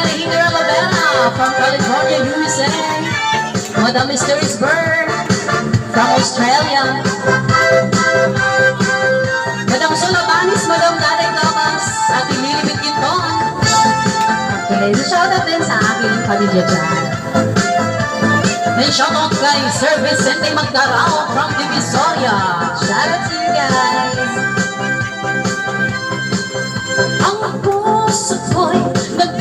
Hinder Lavera from California, USA. Madam Mysterisburg from Australia. Madam Sulabanis, Madam Daday Thomas, Ate Lily Bitkinton. Okay, shoutout din sa aking pamilya dyan. And shoutout kay Sir Vicente Magdarao from Divisoria. Shoutout to you guys. Ang puso ko'y nag